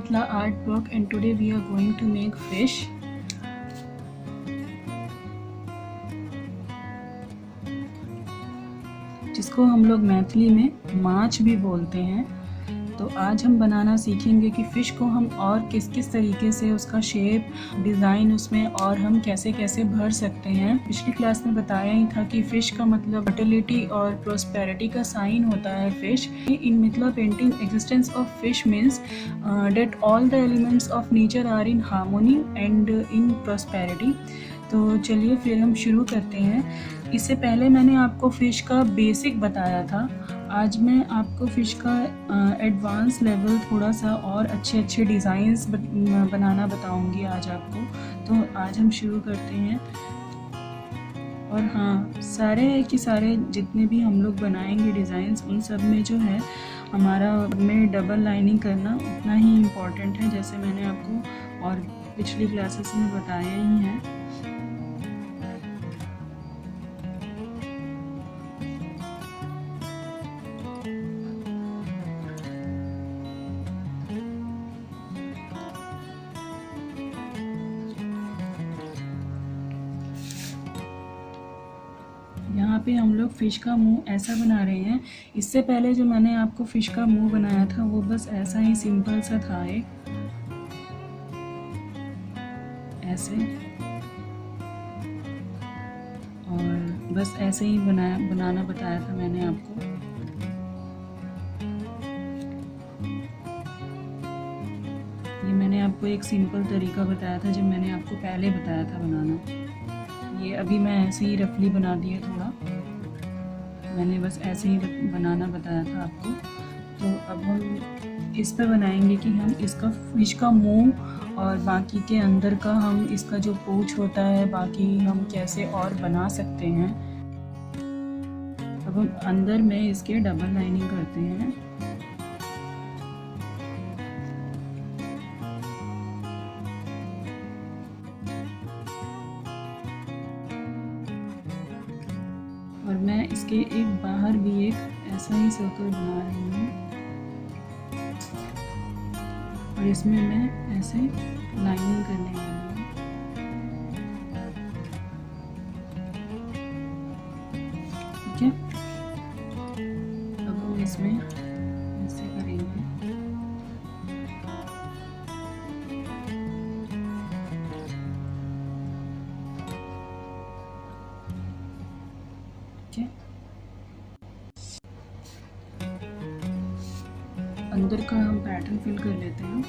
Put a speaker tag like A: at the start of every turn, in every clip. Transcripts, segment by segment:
A: Mitla art book and today we are going to make fish. जिसको हम लोग मैथिली में माछ भी बोलते हैं। तो आज हम बनाना सीखेंगे कि फ़िश को हम और किस किस तरीके से उसका शेप डिज़ाइन उसमें और हम कैसे कैसे भर सकते हैं। पिछली क्लास में बताया ही था कि फ़िश का मतलब फर्टिलिटी और प्रोस्पेरिटी का साइन होता है fish. In Mithila painting existence of fish means that all the elements of nature are in harmony and in prosperity. तो चलिए फिर हम शुरू करते हैं। इससे पहले मैंने आपको फ़िश का बेसिक बताया था। आज मैं आपको फ़िश का एडवांस लेवल थोड़ा सा और अच्छे डिज़ाइंस बनाना बताऊंगी आज आपको। तो आज हम शुरू करते हैं। और हाँ, सारे के सारे जितने भी हम लोग बनाएंगे डिज़ाइंस, उन सब में जो है हमारा में डबल लाइनिंग करना उतना ही इम्पॉर्टेंट है, जैसे मैंने आपको और पिछली क्लासेस में बताया ही है। यहाँ पे हम लोग फ़िश का मुंह ऐसा बना रहे हैं। इससे पहले जो मैंने आपको फ़िश का मुंह बनाया था वो बस ऐसा ही सिंपल सा था, एक ऐसे, और बस ऐसे ही बनाना बताया था मैंने आपको। ये मैंने आपको एक सिंपल तरीका बताया था जब मैंने आपको पहले बताया था बनाना। ये अभी मैं ऐसे ही रफली बना दिया, थोड़ा मैंने बस ऐसे ही बनाना बताया था आपको। तो अब हम इस पर बनाएंगे कि हम इसका फ़िश का मुंह और बाकी के अंदर का हम इसका जो पूंछ होता है बाकी हम कैसे और बना सकते हैं। अब हम अंदर में इसके डबल लाइनिंग करते हैं। और मैं इसके एक बाहर भी एक ऐसा ही सर्कल बना रही हूँ और इसमें मैं ऐसे लाइनिंग करने वाली हूँ। ठीक है, अब हम इसमें ऐसे करेंगे। ठीक है, अंदर का हम पैटर्न फिल कर लेते हैं।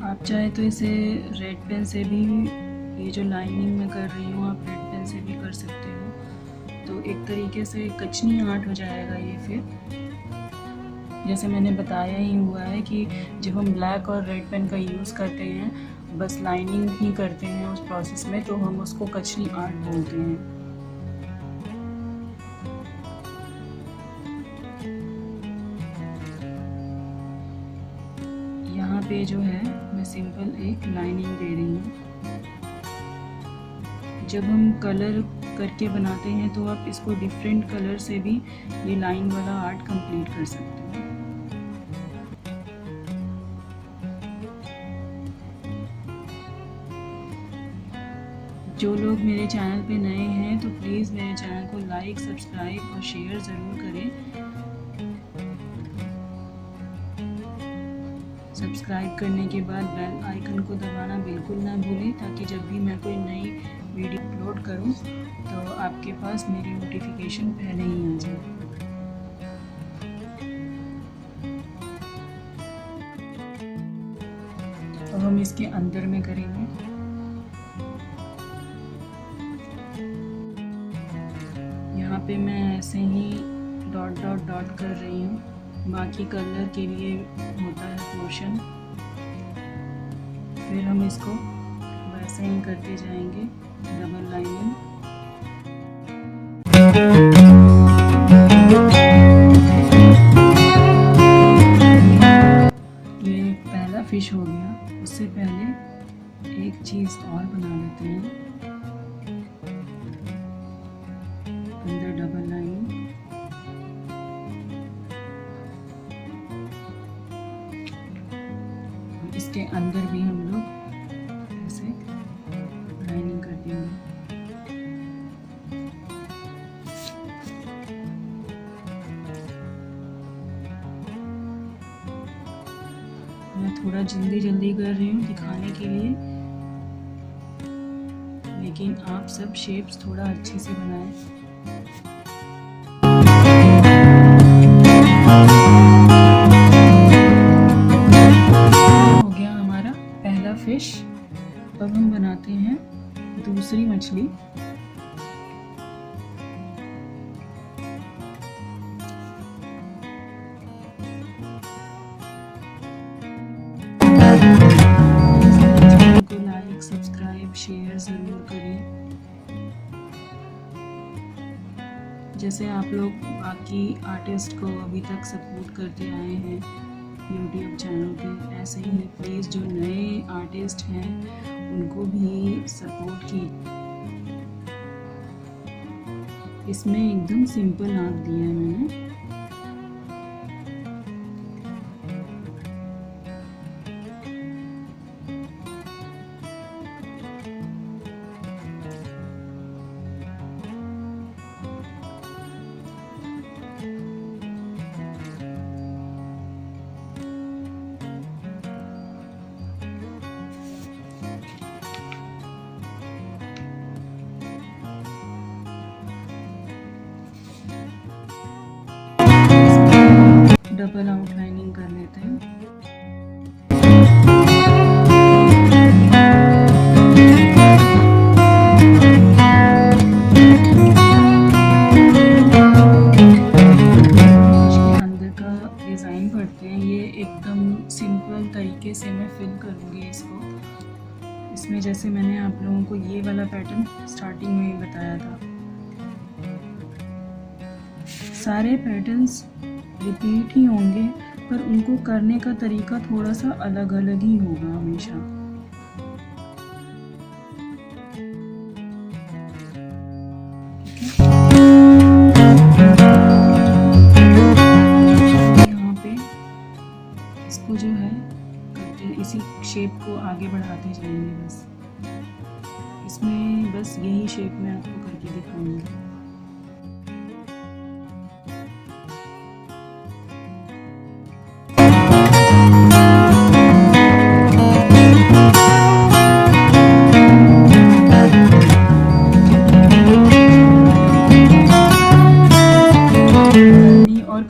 A: आप चाहे तो इसे रेड पेन से भी, ये जो लाइनिंग में कर रही हूँ आप रेड पेन से भी कर सकते हो। तो एक तरीके से कचनी आर्ट हो जाएगा ये। फिर जैसे मैंने बताया ही हुआ है कि जब हम ब्लैक और रेड पेन का यूज़ करते हैं, बस लाइनिंग ही करते हैं उस प्रोसेस में, तो हम उसको कचनी आर्ट बोलते हैं। यहाँ पे जो है मैं सिंपल एक लाइनिंग दे रही हूँ। जब हम कलर करके बनाते हैं तो आप इसको डिफरेंट कलर से भी ये लाइन वाला आर्ट कंप्लीट कर सकते हैं। जो लोग मेरे चैनल पे नए हैं तो प्लीज़ मेरे चैनल को लाइक, सब्सक्राइब और शेयर ज़रूर करें। सब्सक्राइब करने के बाद बेल आइकन को दबाना बिल्कुल ना भूलें, ताकि जब भी मैं कोई नई वीडियो अपलोड करूं तो आपके पास मेरी नोटिफिकेशन पहले ही आ जाए। अब हम इसके अंदर में करेंगे। यहाँ पे मैं ऐसे ही डॉट डॉट डॉट कर रही हूँ, बाकी कलर के लिए होता है पोर्शन। फिर हम इसको वैसे ही करते जाएंगे, डबल लाइनिंग। ये पहला फिश हो गया। उससे पहले एक चीज़ और बना लेते हैं। इसके अंदर भी हम लोग ऐसे लाइनिंग कर देंगे। मैं थोड़ा जल्दी कर रही हूँ दिखाने के लिए, लेकिन आप सब शेप्स थोड़ा अच्छे से बनाएं। हो गया हमारा पहला फिश। अब हम बनाते हैं दूसरी मछली। को लाइक सब्सक्राइब शेयर ज़रूर करें। जैसे आप लोग बाकी आर्टिस्ट को अभी तक सपोर्ट करते आए हैं यूट्यूब चैनल पे, ऐसे ही प्लीज़ जो नए आर्टिस्ट हैं उनको भी सपोर्ट की। इसमें एकदम सिंपल आर्ट दिया है मैंने। डबल आउटलाइनिंग कर लेते हैं। इसके अंदर का डिज़ाइन पढ़ते हैं। ये एकदम सिंपल तरीके से मैं फिल करूँगी इसको। इसमें जैसे मैंने आप लोगों को ये वाला पैटर्न स्टार्टिंग में ही बताया था, सारे पैटर्न्स रिपीट ही होंगे, पर उनको करने का तरीका थोड़ा सा अलग अलग ही होगा हमेशा। यहाँ पे इसको जो है करते इसी शेप को आगे बढ़ाते जाएंगे। बस इसमें बस यही शेप में आपको करके दिखाऊंगी।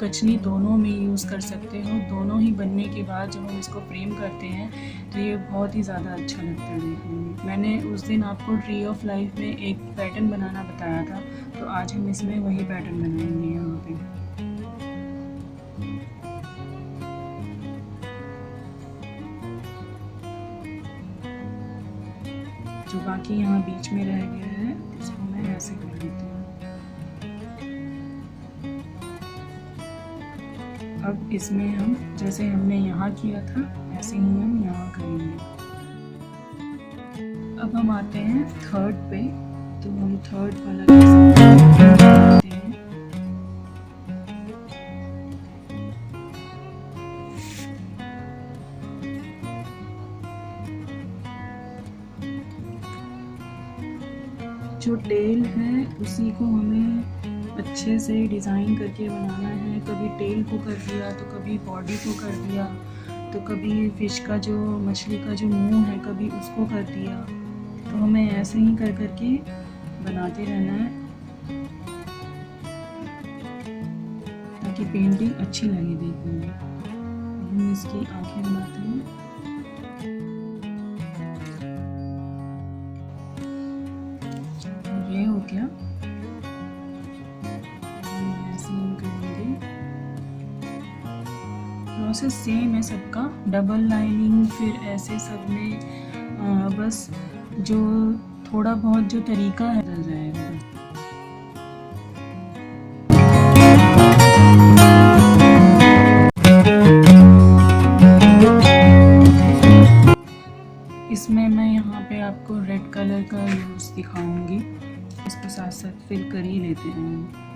A: कचनी दोनों में यूज़ कर सकते हो। दोनों ही बनने के बाद जब हम इसको फ्रेम करते हैं तो ये बहुत ही ज़्यादा अच्छा लगता है देखने में। मैंने उस दिन आपको ट्री ऑफ लाइफ में एक पैटर्न बनाना बताया था, तो आज हम इसमें वही पैटर्न बनाएंगे। यहाँ पे जो बाकी यहाँ बीच में रह गया है उसको मैं ऐसे कर देती हूँ। अब इसमें हम जैसे हमने यहाँ किया था ऐसे ही हम यहाँ करेंगे। अब हम आते हैं थर्ड पे, तो हम थर्ड वाला करते हैं। जो टेल है उसी को हमें अच्छे से डिज़ाइन करके बनाना है। कभी टेल को कर दिया तो कभी बॉडी को कर दिया, तो कभी फिश का जो मछली का जो मुंह है कभी उसको कर दिया। तो हमें ऐसे ही कर करके बनाते रहना है ताकि पेंटिंग अच्छी लगे देखने में। हम इसकी आंखें बनाते हैं। ये हो गया। प्रोसेस सेम है सबका, डबल लाइनिंग, फिर ऐसे सब में बस जो थोड़ा बहुत जो तरीका है बदल जाएगा बस। इसमें मैं यहाँ पे आपको रेड कलर का यूज़ दिखाऊंगी। इसको साथ साथ फिल कर ही लेते हैं।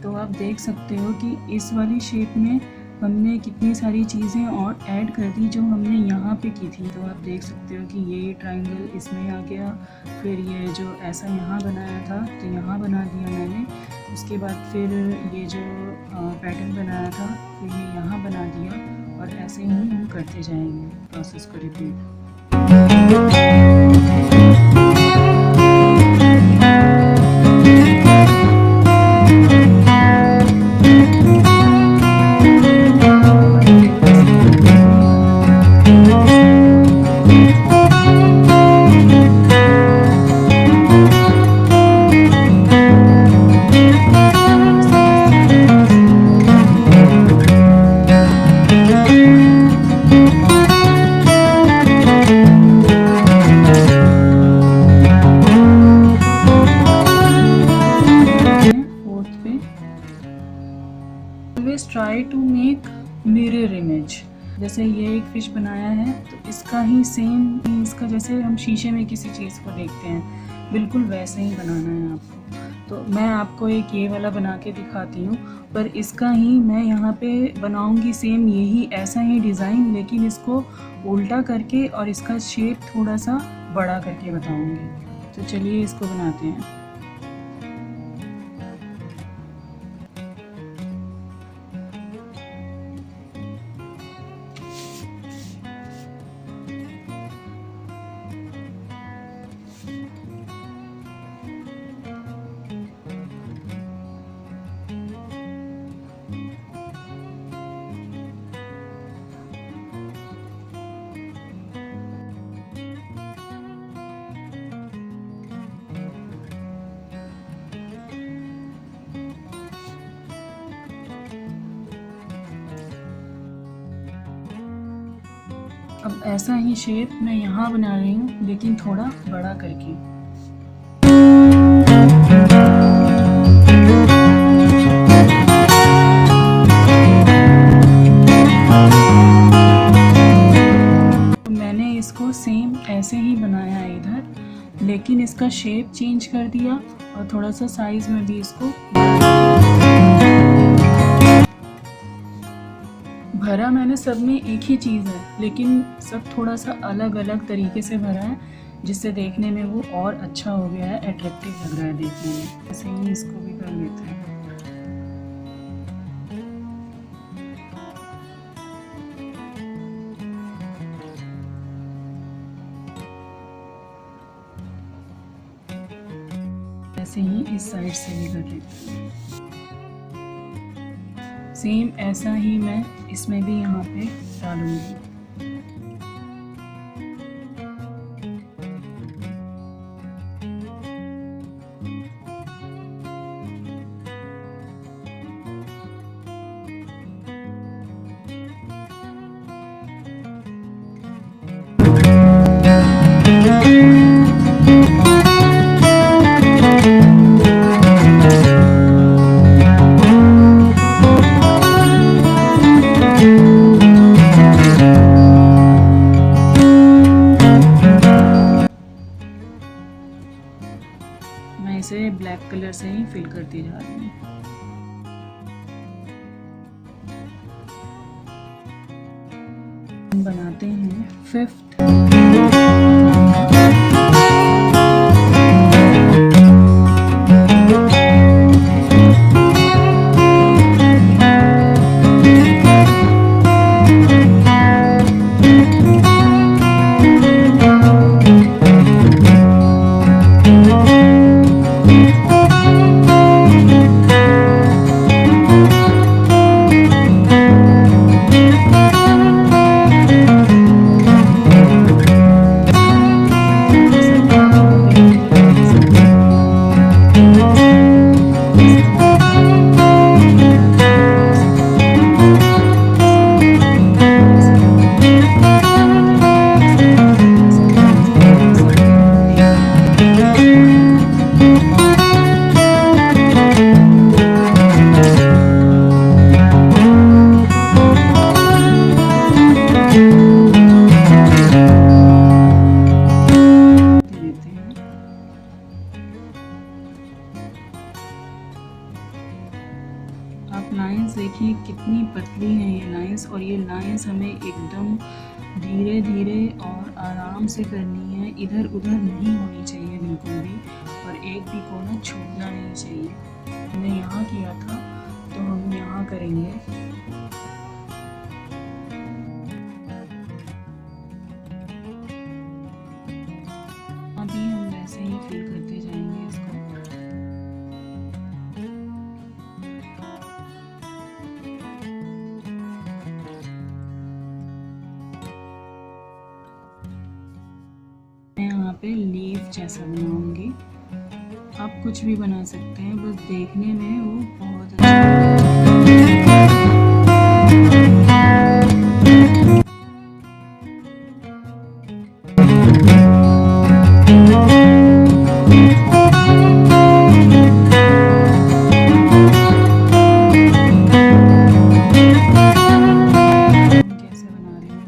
A: तो आप देख सकते हो कि इस वाली शेप में हमने कितनी सारी चीज़ें और ऐड कर दी जो हमने यहाँ पे की थी। तो आप देख सकते हो कि ये ट्रायंगल इसमें आ गया, फिर ये जो ऐसा यहाँ बनाया था तो यहाँ बना दिया मैंने। उसके बाद फिर ये जो पैटर्न बनाया था फिर ये यहाँ बना दिया, और ऐसे ही हम करते जाएंगे प्रोसेस को repeat. Try to make mirror image. जैसे ये एक फिश बनाया है तो इसका ही सेम, इसका जैसे हम शीशे में किसी चीज़ को देखते हैं बिल्कुल वैसे ही बनाना है आपको। तो मैं आपको एक ये वाला बना के दिखाती हूँ, पर इसका ही मैं यहाँ पे बनाऊँगी सेम यही ऐसा ही डिज़ाइन, लेकिन इसको उल्टा करके और इसका शेप थोड़ा सा बड़ा करके बताऊँगी। तो चलिए इसको बनाते हैं। अब ऐसा ही शेप मैं यहाँ बना रही हूँ, लेकिन थोड़ा बड़ा करके। तो मैंने इसको सेम ऐसे ही बनाया है इधर, लेकिन इसका शेप चेंज कर दिया और थोड़ा सा साइज में भी इसको भरा। मैंने सब में एक ही चीज़ है, लेकिन सब थोड़ा सा अलग अलग तरीके से भरा है, जिससे देखने में वो और अच्छा हो गया है, अट्रैक्टिव लग रहा है देखने में। ऐसे ही इसको भी कर लेते हैं। ऐसे ही इस साइड से भी कर लेते हैं। सेम ऐसा ही मैं इसमें भी यहाँ पे डालूंगी। मैं इसे ब्लैक कलर से ही फिल करती जा रही हूँ। हम बनाते हैं 5th। लाइंस देखिए कितनी पतली हैं ये लाइंस, और ये लाइंस हमें एकदम धीरे धीरे और आराम से करनी है, इधर उधर नहीं होनी चाहिए बिल्कुल भी, और एक भी कोना छूटना नहीं चाहिए। हमने यहाँ किया था तो हम यहाँ करेंगे। अभी हम वैसे ही फिल करते जाएंगे इसको। मैं यहाँ पे लीफ जैसा बनाऊंगी, आप कुछ भी बना सकते हैं, बस देखने में वो बहुत अच्छा कैसे बना रही हूँ।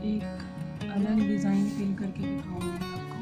A: एक अलग डिज़ाइन फिल करके दिखाऊंगी आपको।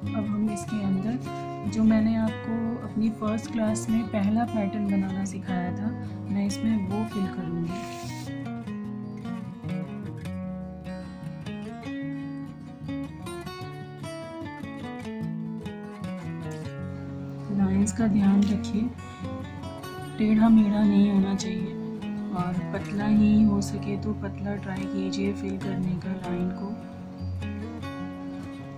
A: अब हम इसके अंदर जो मैंने आपको अपनी फर्स्ट क्लास में पहला पैटर्न बनाना सिखाया था, मैं इसमें वो फिल करूँगी। लाइंस का ध्यान रखिए, टेढ़ा मेढ़ा नहीं होना चाहिए, और पतला ही हो सके तो पतला ट्राई कीजिए फिल करने का लाइन को,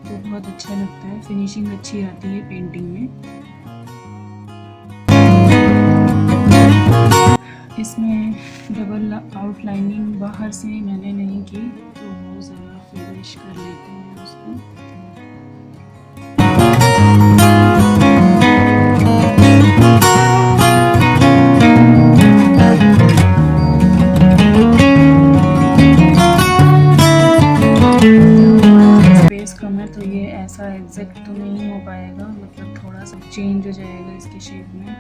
A: तो बहुत अच्छा लगता है, फिनिशिंग अच्छी आती है पेंटिंग में। इसमें डबल आउटलाइनिंग बाहर से मैंने नहीं की, तो वो ज़रा फिनिश कर लेते हैं उसको। तो ये ऐसा एग्जैक्ट तो नहीं हो पाएगा, मतलब थोड़ा सा चेंज हो जाएगा इसकी शेप में।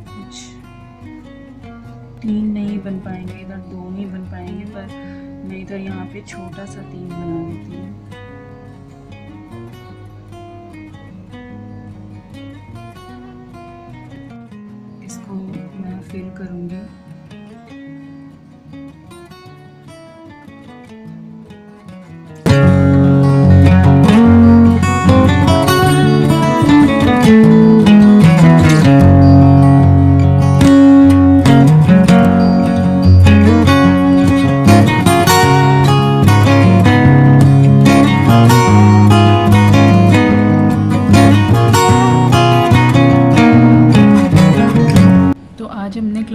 A: कुछ 3 नहीं बन पाएंगे, इधर 2 ही बन पाएंगे, पर मैं इधर यहाँ पे छोटा सा 3 बना देती हूँ। इसको मैं फिल करूँगी।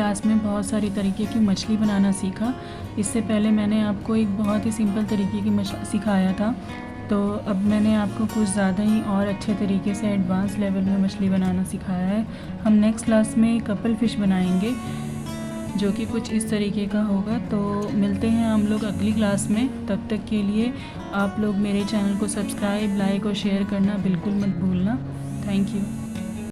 A: क्लास में बहुत सारी तरीके की मछली बनाना सीखा। इससे पहले मैंने आपको एक बहुत ही सिंपल तरीके की मछली सिखाया था, तो अब मैंने आपको कुछ ज़्यादा ही और अच्छे तरीके से एडवांस लेवल में मछली बनाना सिखाया है। हम नेक्स्ट क्लास में कपल फ़िश बनाएंगे जो कि कुछ इस तरीके का होगा। तो मिलते हैं हम लोग अगली क्लास में। तब तक के लिए आप लोग मेरे चैनल को सब्सक्राइब, लाइक और शेयर करना बिल्कुल मत भूलना। Thank you.